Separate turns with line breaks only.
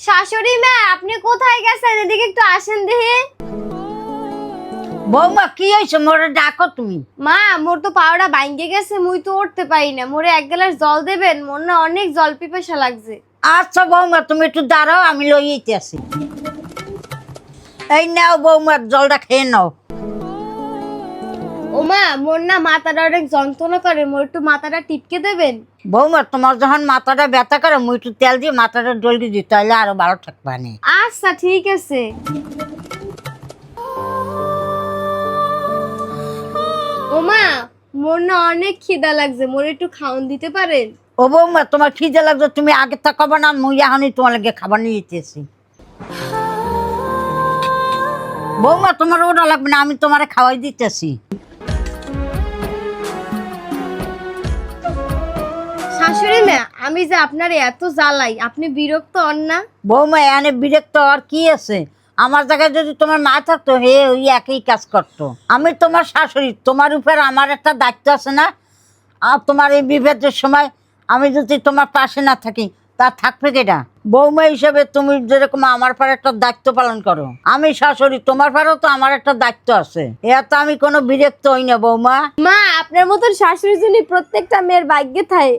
শাশুড়ি মা, আপনি কোথায় গেছেন? এদিকে একটু আসেন দেখি।
বৌমা কি হয়েছে? মোরে ডাকো তুমি।
মা, মোর তো পাওড়া ভাঙ্গে গেছে, মুই তো উঠতে পারি না। মোরে এক গ্লাস জল দেবেন? মোর না অনেক জল পিপাসা লাগছে।
আচ্ছা বৌমা, তুমি একটু দাঁড়াও, আমি লইতে আসি। এই নাও বৌমা, জলটা খেয়ে নাও।
ও মা, মোর না মাথাটা অনেক যন্ত্রণা করে, মোর একটু মাথাটা টিপকে দেবেন?
বৌমা, তোমার যখন মাথাটা ব্যথা করে মুই একটু তেল দিয়ে মাথাটা ডলকে দিই, তাহলে আরো ভালো থাকবে না।
আচ্ছা ঠিক আছে। ও মা, মোর না অনেক খিদা লাগছে, মোর একটু খাওন দিতে পারেন?
ও বৌমা, তোমার খিদে লাগছে, তুমি আগে তা খাবা না, মুই এখনই তোমার লাগে খাবার নিয়ে যেতেছি। বৌমা, তোমার ওটা লাগবে না, আমি তোমারে খাওয়াই দিতেছি।
শাশুড়ি মা, আমি যে আপনার এত জ্বালাই, আপনি বিরক্ত হন না?
বৌমা, এনে বিরক্ত আর কি আছে? আমার জায়গায় যদি তোমার মা থাকতো, হে ওই একই কাজ করতো। আমি তোমার শাশুড়ি, তোমার উপর আমার একটা দায়িত্ব আছে না? আর তোমার এই বিভেদের সময় আমি যদি তোমার পাশে না থাকি, তা থাকবে কেটা? বৌমা হিসেবে তুমি যেরকম আমার পর একটা দায়িত্ব পালন করো, আমি শাশুড়ি, তোমার পরেও তো আমার একটা দায়িত্ব আছে। এ তো আমি কোনো বিরক্ত হই না বৌমা।
মা, আপনার মতন শাশুড়ি জন্য প্রত্যেকটা মেয়ের ভাগ্যে থাকে।